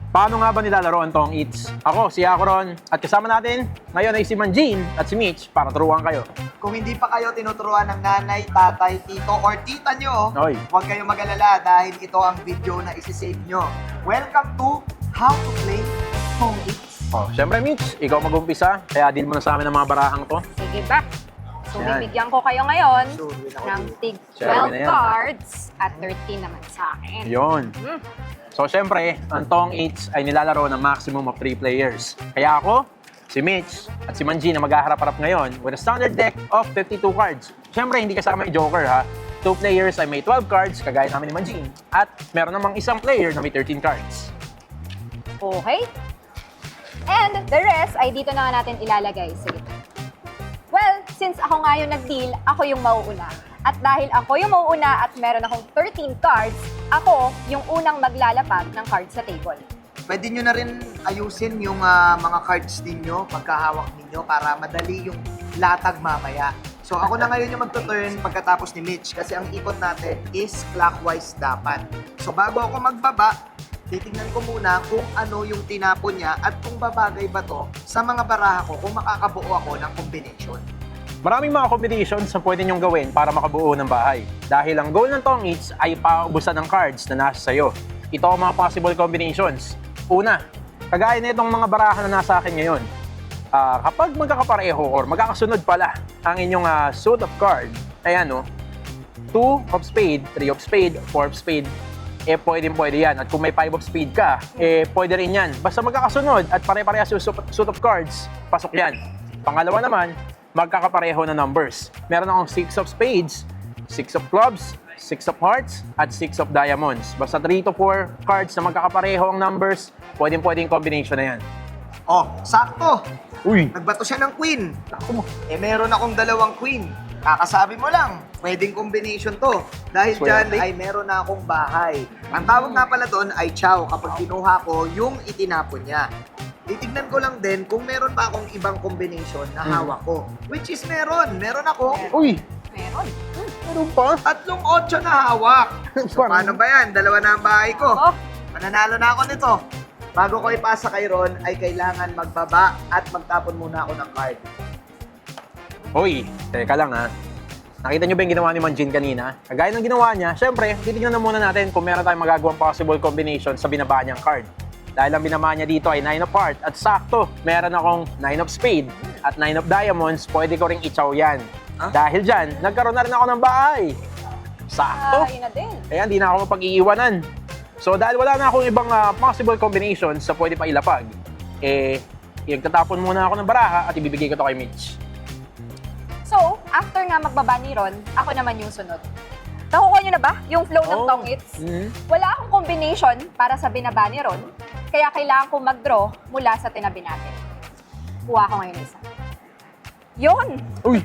Paano nga ba nilalaro ang Tong Eats? Ako, si Akron, at kasama natin ngayon ay si Manjin at si Mitch para turuan kayo. Kung hindi pa kayo tinuturuan ng nanay, tatay, tito, or tita nyo, Oy. huwag kayong mag-alala dahil ito ang video na isi-save nyo. Welcome to How to Play Tong Eats. Oh, syempre Mitch, ikaw mag-umpisa, kaya din mo na sa amin ang mga barahang to. Sige ba? So, Yan. bibigyan ko kayo ngayon Sure, win ako ng dito. tig Sure, 12 win na yan. cards at 13 naman sa akin. Yun. Hmm. So, syempre, ang Tong Eats ay nilalaro ng maximum of 3 players. Kaya ako, si Mitch, at si Manjin na maghaharap-harap ngayon with a standard deck of 52 cards. Syempre, hindi kasama yung Joker, ha? 2 players ay may 12 cards, kagaya namin ni Manjin. At meron namang isang player na may 13 cards. Okay? And the rest ay dito na nga natin ilalagay. Sige. Well, since ako nga yung nag-deal, ako yung mauuna. At dahil ako yung mauuna at meron akong 13 cards, ako yung unang maglalapag ng cards sa table. Pwede nyo na rin ayusin yung mga cards ninyo, pagkahawak ninyo, para madali yung latag mamaya. So ako na ngayon yung magtuturn pagkatapos ni Mitch kasi ang ikot natin is clockwise dapat. So bago ako magbaba, titignan ko muna kung ano yung tinapon niya at kung babagay ba to sa mga baraha ko kung makakabuo ako ng combination. Maraming mga combinations na pwede nyong gawin para makabuo ng bahay. Dahil ang goal ng Tong Eats ay paubusan ng cards na nasa sayo. Ito ang mga possible combinations. Una, kagaya na itong mga baraha na nasa akin ngayon. Kapag magkakapareho or magkakasunod pala ang inyong suit of card, ayan o, 2 of spade, 3 of spade, 4 of spade, pwede yan. At kung may 5 of spade ka, pwede rin yan. Basta magkakasunod at pare-parehas yung suit of cards, pasok yan. Pangalawa naman, magkakapareho na numbers. Meron akong 6 of spades, 6 of clubs, 6 of hearts, at 6 of diamonds. Basta 3 to 4 cards na magkakapareho ang numbers, pwedeng combination na yan. Oh, sakto! Uy! Nagbato siya ng queen. Meron akong dalawang queen. Kakasabi mo lang, pwedeng combination to. Dahil dyan Swerte. ay meron na akong bahay. Ang tawag nga pala doon ay chow kapag kinuha ko yung itinapon niya. Titignan ko lang din kung meron pa akong ibang combination na hawak ko. Which is meron. Meron ako. Uy! Meron. Meron pa? 3-8 na hawak. So, paano ba yan? Dalawa na ang bahay ko. Oh, Mananalo na ako nito. Bago ko ipasa kay Ron, ay kailangan magbaba at magtapon muna ako ng card. Uy! Teka lang ha. Nakita nyo ba yung ginawa ni Manjin kanina? Kagaya ng ginawa niya, syempre, titignan na muna natin kung meron tayong magagawang possible combination sa binaba niyang card. Dahil ang binaba niya dito ay 9 of heart at sakto, meron akong 9 of spade at 9 of diamonds, pwede ko ring i-chow yan. Huh? Dahil dyan, nagkaroon na rin ako ng bahay. Sakto! yun na din. Kaya hindi na ako mapag-iiwanan. So dahil wala na akong ibang possible combinations sa pwede pa ilapag, igtatapon muna ako ng baraha at ibibigay ko to kay Mitch. So, after nga magbaba ni Ron, ako naman yung sunod. Nakukuha nyo na ba yung flow ng Tong Eats? Wala akong combination para sa binaba ni Ron, kaya kailangan ko mag-draw mula sa tinabi natin. Kuha ko ngayon isa. Yun! Uy!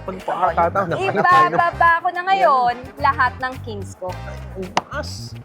Pagpakatataw na Ibababa ko na ngayon lahat ng kings ko. As.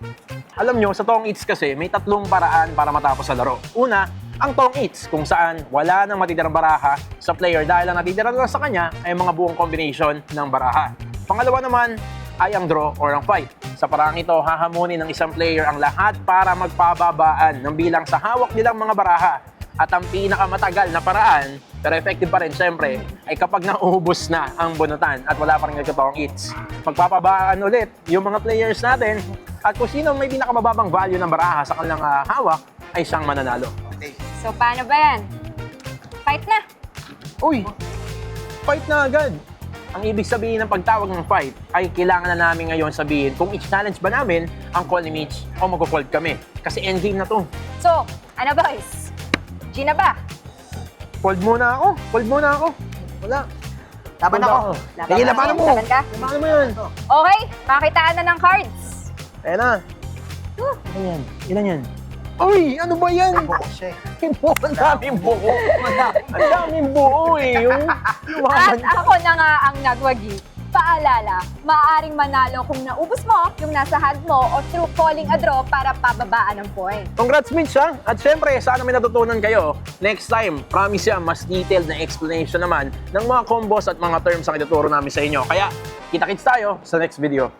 Alam nyo, sa Tong Eats kasi, may 3 paraan para matapos sa laro. Una, ang Tong Eats, kung saan wala nang matitirang baraha sa player dahil ang natitira lang sa kanya ay mga buong combination ng baraha. Pangalawa naman ay ang draw or ang fight. Sa paraang ito, hahamunin ng isang player ang lahat para magpababaan ng bilang sa hawak nilang mga baraha. At ang pinakamatagal na paraan, pero effective pa rin syempre, ay kapag nauubos na ang bunutan at wala pa rin nagtotong eats. Magpapabaan ulit yung mga players natin at kung sino may pinakamababang value ng baraha sa kanilang hawak ay siyang mananalo. Okay. So, paano ba yan? Fight na! Uy! Fight na agad! Ang ibig sabihin ng pagtawag ng fight ay kailangan na namin ngayon sabihin kung i-challenge ba namin ang call ni Mitch o mag-fold kami. Kasi endgame na to. So, ano boys? G na ba? Fold muna ako! Fold muna ako! Wala. Laban Fold ako. Sige, labanan mo! Laban ka? Labanan mo yan! Okay, pakitaan na ng cards. Ayan na. Ilan yan? Ilan yan? Uy! Ano ba yan? Buo siya eh. Ang daming buo. Ang daming buo eh. Yung At ako na nga ang nagwagi. Paalala, maaaring manalo kung naubos mo yung nasa hand mo o through calling a draw para pababaan ng point. Congrats, Mitch, ha? At syempre, sana may natutunan kayo. Next time, promise yan, mas detailed na explanation naman ng mga combos at mga terms ang ituturo namin sa inyo. Kaya, kita-kits tayo sa next video.